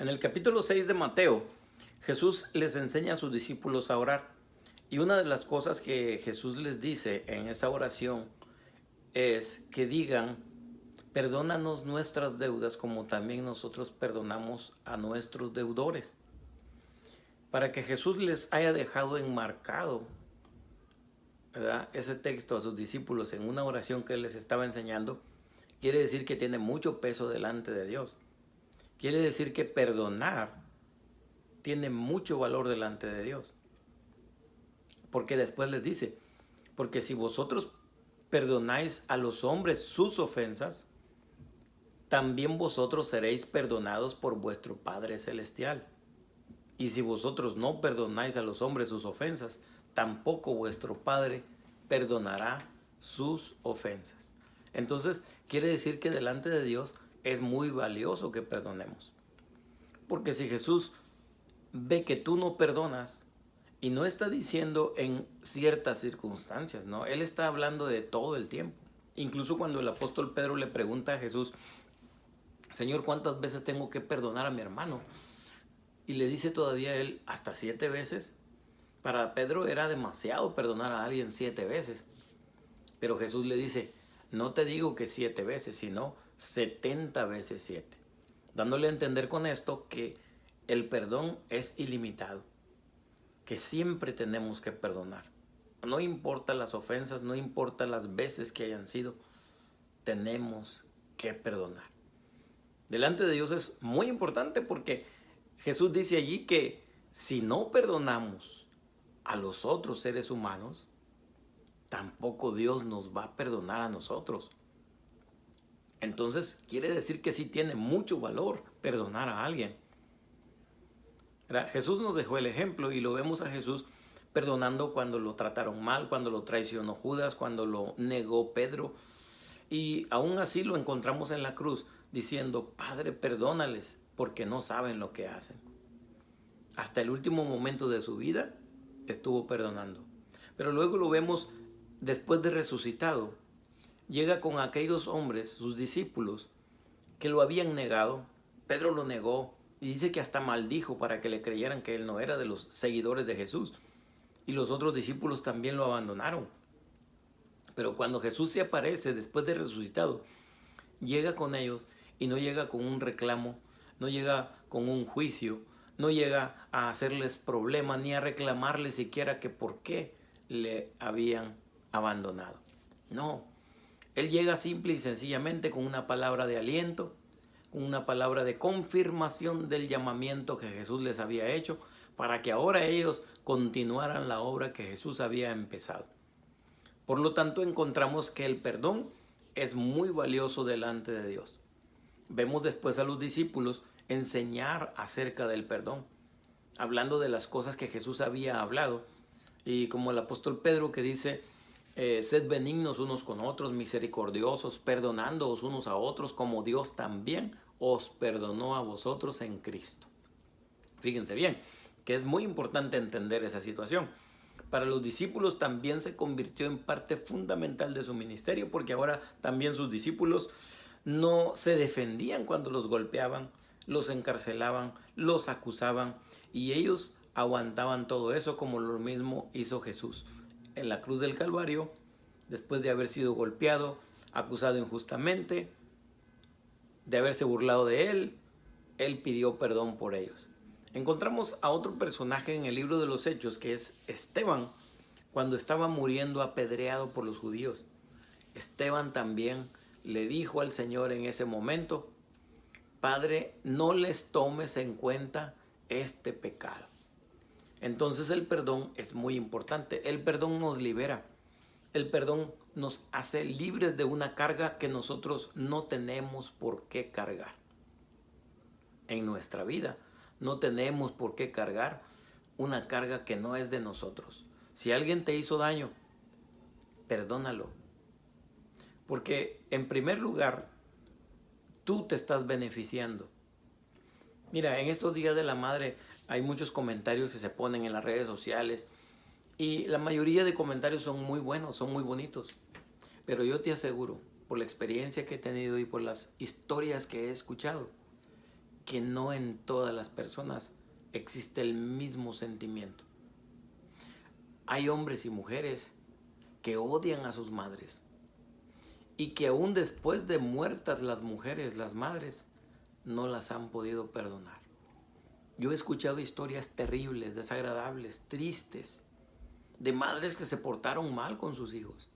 En el capítulo 6 de Mateo, Jesús les enseña a sus discípulos a orar. Y una de las cosas que Jesús les dice en esa oración es que digan: perdónanos nuestras deudas como también nosotros perdonamos a nuestros deudores. Para que Jesús les haya dejado enmarcado, ¿verdad?, ese texto a sus discípulos en una oración que él les estaba enseñando, quiere decir que tiene mucho peso delante de Dios. Quiere decir que perdonar tiene mucho valor delante de Dios. Porque después les dice: porque si vosotros perdonáis a los hombres sus ofensas, también vosotros seréis perdonados por vuestro Padre Celestial. Y si vosotros no perdonáis a los hombres sus ofensas, tampoco vuestro Padre perdonará sus ofensas. Entonces, quiere decir que delante de Dios es muy valioso que perdonemos. Porque si Jesús ve que tú no perdonas, y no está diciendo en ciertas circunstancias, ¿no? Él está hablando de todo el tiempo. Incluso cuando el apóstol Pedro le pregunta a Jesús: Señor, ¿cuántas veces tengo que perdonar a mi hermano? Y le dice todavía él: hasta 7 veces. Para Pedro era demasiado perdonar a alguien 7 veces. Pero Jesús le dice: no te digo que 7 veces, sino 70 veces 7. Dándole a entender con esto que el perdón es ilimitado, que siempre tenemos que perdonar. No importa las ofensas, no importa las veces que hayan sido, tenemos que perdonar. Delante de Dios es muy importante porque Jesús dice allí que si no perdonamos a los otros seres humanos, tampoco Dios nos va a perdonar a nosotros. Entonces quiere decir que sí tiene mucho valor perdonar a alguien. Jesús nos dejó el ejemplo y lo vemos a Jesús perdonando cuando lo trataron mal, cuando lo traicionó Judas, cuando lo negó Pedro. Y aún así lo encontramos en la cruz diciendo: Padre, perdónales porque no saben lo que hacen. Hasta el último momento de su vida estuvo perdonando. Pero luego lo vemos después de resucitado. Llega con aquellos hombres, sus discípulos, que lo habían negado. Pedro lo negó y dice que hasta maldijo para que le creyeran que él no era de los seguidores de Jesús. Y los otros discípulos también lo abandonaron. Pero cuando Jesús se aparece después de resucitado, llega con ellos y no llega con un reclamo, no llega con un juicio, no llega a hacerles problema ni a reclamarles siquiera que por qué le habían abandonado. No, Él llega simple y sencillamente con una palabra de aliento, con una palabra de confirmación del llamamiento que Jesús les había hecho para que ahora ellos continuaran la obra que Jesús había empezado. Por lo tanto, encontramos que el perdón es muy valioso delante de Dios. Vemos después a los discípulos enseñar acerca del perdón, hablando de las cosas que Jesús había hablado. Y como el apóstol Pedro que dice: sed benignos unos con otros, misericordiosos, perdonándoos unos a otros, como Dios también os perdonó a vosotros en Cristo. Fíjense bien, que es muy importante entender esa situación. Para los discípulos también se convirtió en parte fundamental de su ministerio, porque ahora también sus discípulos no se defendían cuando los golpeaban, los encarcelaban, los acusaban, y ellos aguantaban todo eso como lo mismo hizo Jesús. En la cruz del Calvario, después de haber sido golpeado, acusado injustamente, de haberse burlado de él, él pidió perdón por ellos. Encontramos a otro personaje en el libro de los Hechos, que es Esteban, cuando estaba muriendo apedreado por los judíos. Esteban también le dijo al Señor en ese momento: Padre, no les tomes en cuenta este pecado. Entonces el perdón es muy importante. El perdón nos libera. El perdón nos hace libres de una carga que nosotros no tenemos por qué cargar. En nuestra vida no tenemos por qué cargar una carga que no es de nosotros. Si alguien te hizo daño, perdónalo. Porque en primer lugar, tú te estás beneficiando. Mira, en estos días de la madre hay muchos comentarios que se ponen en las redes sociales y la mayoría de comentarios son muy buenos, son muy bonitos. Pero yo te aseguro, por la experiencia que he tenido y por las historias que he escuchado, que no en todas las personas existe el mismo sentimiento. Hay hombres y mujeres que odian a sus madres y que aún después de muertas las mujeres, las madres, no las han podido perdonar. Yo he escuchado historias terribles, desagradables, tristes, de madres que se portaron mal con sus hijos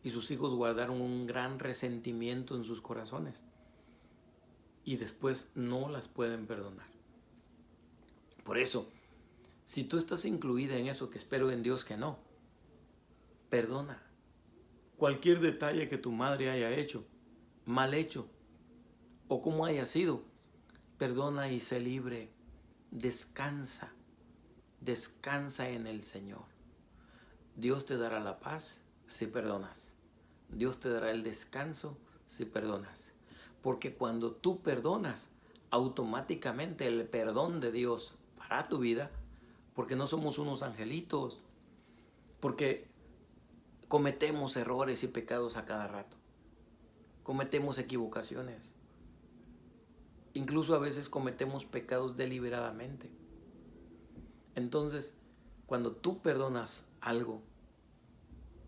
y sus hijos guardaron un gran resentimiento en sus corazones y después no las pueden perdonar. Por eso, si tú estás incluida en eso, que espero en Dios que no, perdona cualquier detalle que tu madre haya hecho, mal hecho, o como haya sido. Perdona y sé libre. Descansa. Descansa en el Señor. Dios te dará la paz si perdonas. Dios te dará el descanso si perdonas. Porque cuando tú perdonas, automáticamente el perdón de Dios para tu vida, porque no somos unos angelitos, porque cometemos errores y pecados a cada rato. Cometemos equivocaciones. Incluso a veces cometemos pecados deliberadamente. Entonces, cuando tú perdonas algo,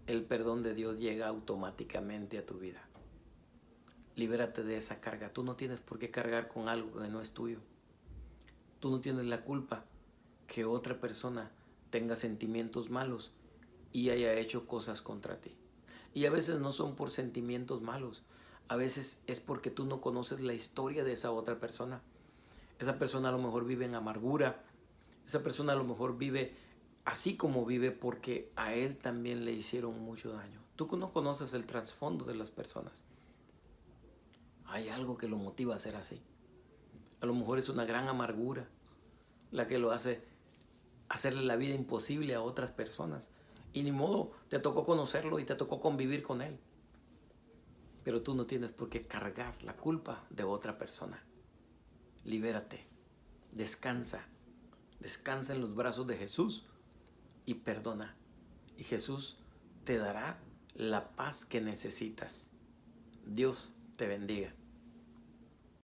el perdón de Dios llega automáticamente a tu vida. Libérate de esa carga. Tú no tienes por qué cargar con algo que no es tuyo. Tú no tienes la culpa que otra persona tenga sentimientos malos y haya hecho cosas contra ti. Y a veces no son por sentimientos malos. A veces es porque tú no conoces la historia de esa otra persona. Esa persona a lo mejor vive en amargura. Esa persona a lo mejor vive así como vive porque a él también le hicieron mucho daño. Tú no conoces el trasfondo de las personas. Hay algo que lo motiva a ser así. A lo mejor es una gran amargura la que lo hace hacerle la vida imposible a otras personas. Y ni modo, te tocó conocerlo y te tocó convivir con él. Pero tú no tienes por qué cargar la culpa de otra persona. Libérate, descansa, descansa en los brazos de Jesús y perdona. Y Jesús te dará la paz que necesitas. Dios te bendiga.